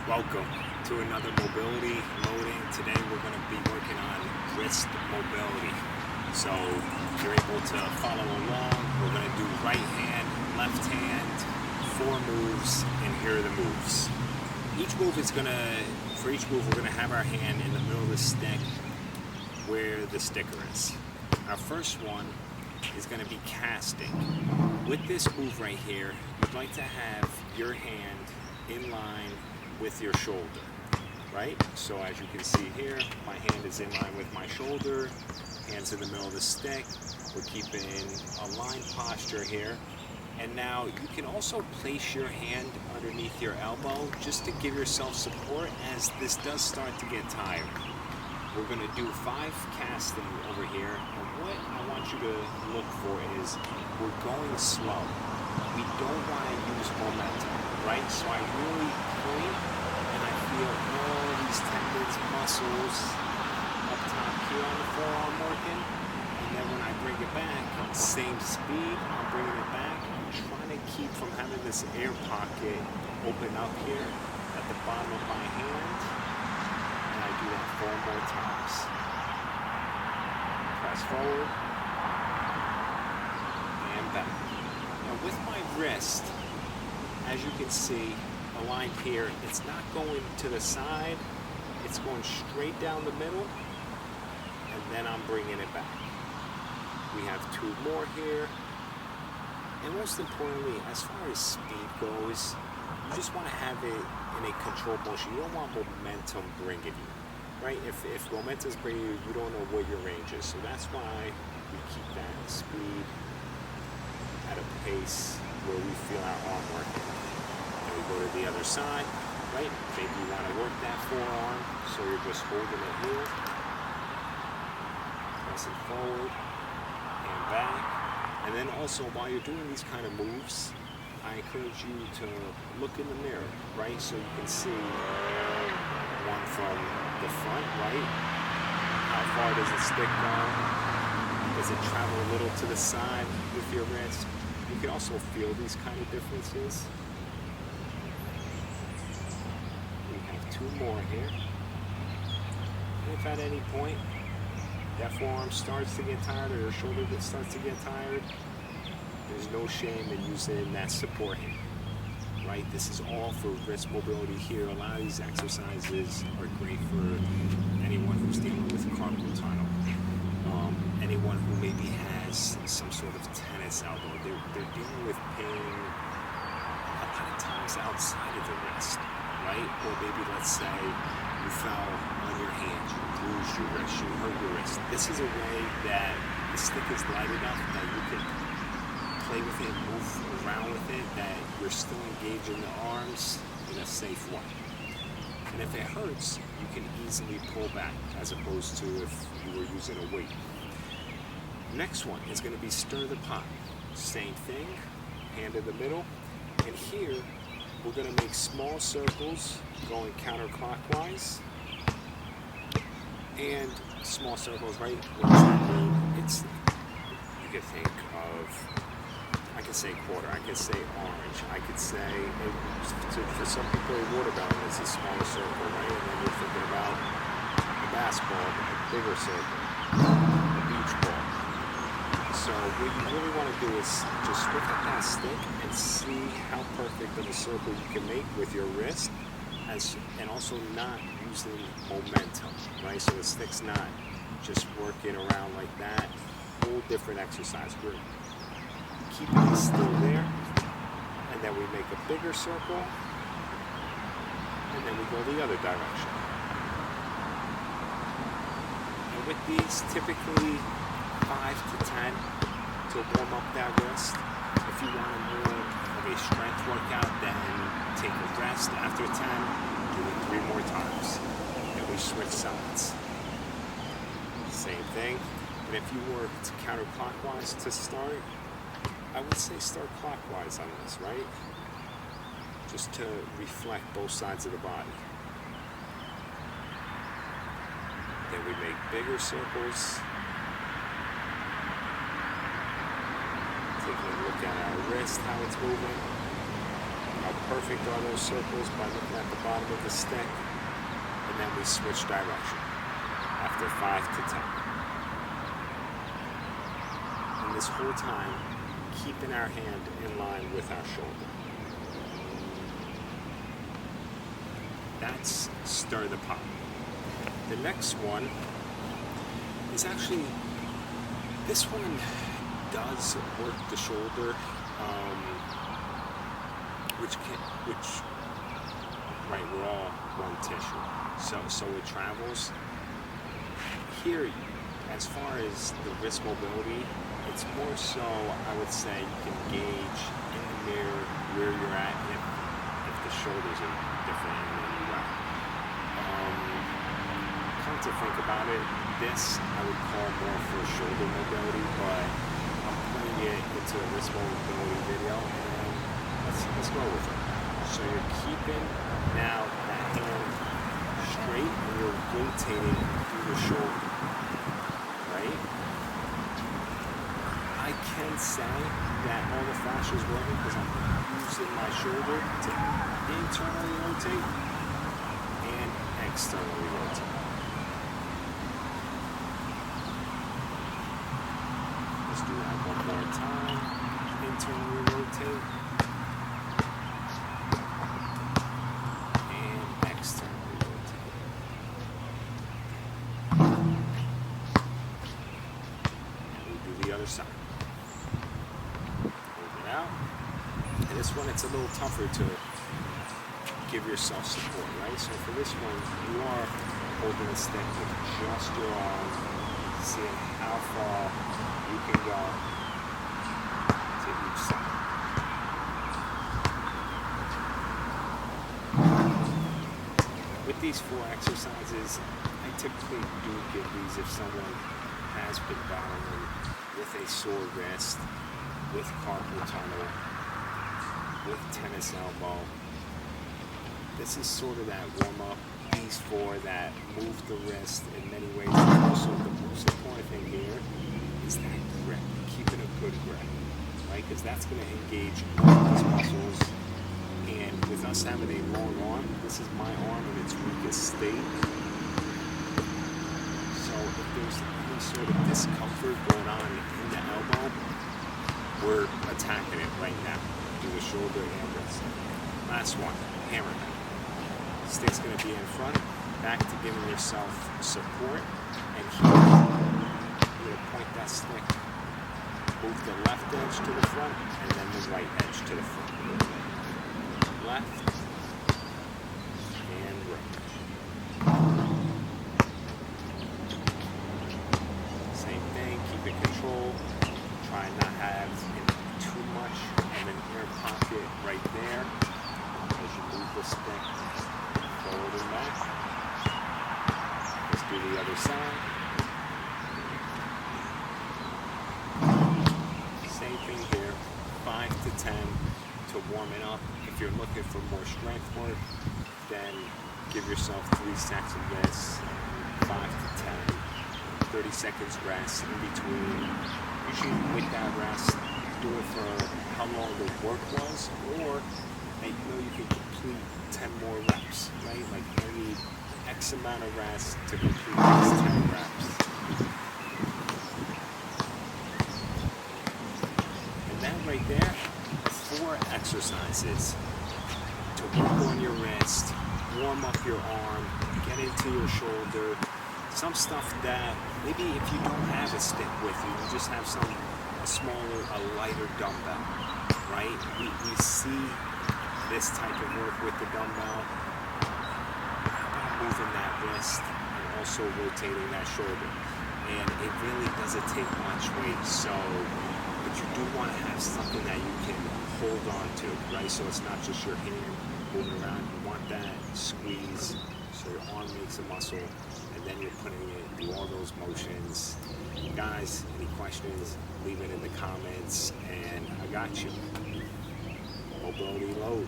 Welcome to another mobility loading. Today we're going to be working on wrist mobility. So you're able to follow along. We're going to do right hand, left hand, 4 moves, and here are the moves. Each move is going to, for each move we're going to have our hand in the middle of the stick where the sticker is. Our first one is going to be casting. With this move right here, you'd like to have your hand in line with your shoulder, right? So as you can see here, my hand is in line with my shoulder, hands in the middle of the stick. We're keeping a line posture here. And now you can also place your hand underneath your elbow just to give yourself support as this does start to get tired. We're going to do 5 casting over here, and what I want you to look for is we're going slow. We don't want to use momentum, right? So I really point and I feel all these tendons, muscles up top here on the forearm working, and then when I bring it back, same speed, I'm bringing it back. I'm trying to keep from having this air pocket open up here at the bottom of my hand. I do that 4 more times. Press forward and back. Now with my wrist, as you can see, aligned here, it's not going to the side, it's going straight down the middle, and then I'm bringing it back. We have 2 more here. And most importantly, as far as speed goes, you just want to have it in a controlled motion. You don't want momentum bringing you, right? If momentum's bringing you, you don't know what your range is. So that's why we keep that speed at a pace where we feel our arm working. And we go to the other side, right? Maybe you want to work that forearm, so you're just holding it here, pressing forward and back. And then also, while you're doing these kind of moves, I encourage you to look in the mirror, right? So you can see one from the front, right? How far does it stick down? Does it travel a little to the side with your wrist? You can also feel these kind of differences. We have 2 more here. And if at any point that forearm starts to get tired or your shoulder starts to get tired, there's no shame in using that support hand, right? This is all for wrist mobility here. A lot of these exercises are great for anyone who's dealing with carpal tunnel, anyone who maybe has some sort of tennis elbow. They're dealing with pain a lot of times outside of the wrist, right? Or maybe let's say you fell on your hand, you bruised your wrist, you hurt your wrist. This is a way that the stick is light enough that you can play with it, move around with it, that you're still engaging the arms in a safe way. And if it hurts, you can easily pull back as opposed to if you were using a weight. Next one is going to be stir the pot. Same thing, hand in the middle. And here, we're going to make small circles going counterclockwise. And small circles, right? What does that mean? It's, you can think of, I could say quarter, I could say orange, I could say, for some people, a watermelon is a smaller circle, right? And then you're thinking about a basketball, a bigger circle, a beach ball. So what you really want to do is just look at that stick and see how perfect of a circle you can make with your wrist, and also not using momentum, right? So the stick's not just working around like that. Whole different exercise. We're keeping it still there, and then we make a bigger circle, and then we go the other direction. And with these, typically 5 to 10 to warm up that wrist. If you want more of a strength workout, then take a rest after 10, do it 3 more times. Then we switch sides. Same thing. And if you worked counterclockwise to start, I would say start clockwise on this, right? Just to reflect both sides of the body. Then we make bigger circles. Taking a look at our wrist, how it's moving, how perfect are those circles by looking at the bottom of the stick, and then we switch direction after 5 to 10. And this whole time, keeping our hand in line with our shoulder. That's stir the pot. The next one is actually, this one does work the shoulder, which right, we're all one tissue, so it travels. Here, as far as the wrist mobility, it's more so, I would say, you can gauge in the mirror where you're at if the shoulders are different than you're at. Come to think about it, this I would call more for shoulder mobility, but I'm putting it into a wrist mobility video, and let's go with it. So you're keeping now that hand straight, and you're rotating through the shoulder, right? I can say that all the fascia is working because I'm using my shoulder to internally rotate and externally rotate. Let's do that one more time. Internally rotate and externally rotate. And we do the other side. Out. And this one, it's a little tougher to give yourself support, right? So for this one, you are holding a stick with just your arm, seeing how far you can go to each side. With these 4 exercises, I typically do give these if someone has been battling with a sore wrist, with carpal tunnel, with tennis elbow. This is sort of that warm-up, these 4 that move the wrist in many ways. Also, the most important thing here is that grip, keeping a good grip, right? Because that's going to engage all these muscles. And with us having a long arm, this is my arm in its weakest state. So if there's any sort of discomfort going on in the elbow, we're attacking it right now through the shoulder and wrist. Last one, hammerhead. Stick's going to be in front, back to giving yourself support, and here you're going to point that stick, move the left edge to the front, and then the right edge to the front. Left and right. Same thing, keep it controlled. Try not have too much of an air pocket right there as you move the stick forward and back. Let's do the other side. Same thing here, 5 to 10 to warm it up. If you're looking for more strength work, then give yourself 3 sets of this, 5 to 10, 30 seconds rest in between. Usually with that rest, do it for how long the work was, or you can complete 10 more reps, right? Like I need X amount of rest to complete these 10 reps. And that right there, 4 exercises to work on your wrist, warm up your arm, get into your shoulder. Some stuff that maybe if you don't have a stick with you, you just have a smaller, a lighter dumbbell, right? We see this type of work with the dumbbell. How about moving that wrist and also rotating that shoulder? And it really doesn't take much weight, but you do want to have something that you can hold on to, right? So it's not just your hand moving around. You want that squeeze, so your arm makes a muscle, and then you're putting it through all those motions. Guys, any questions, leave it in the comments, and I got you. Mobility load.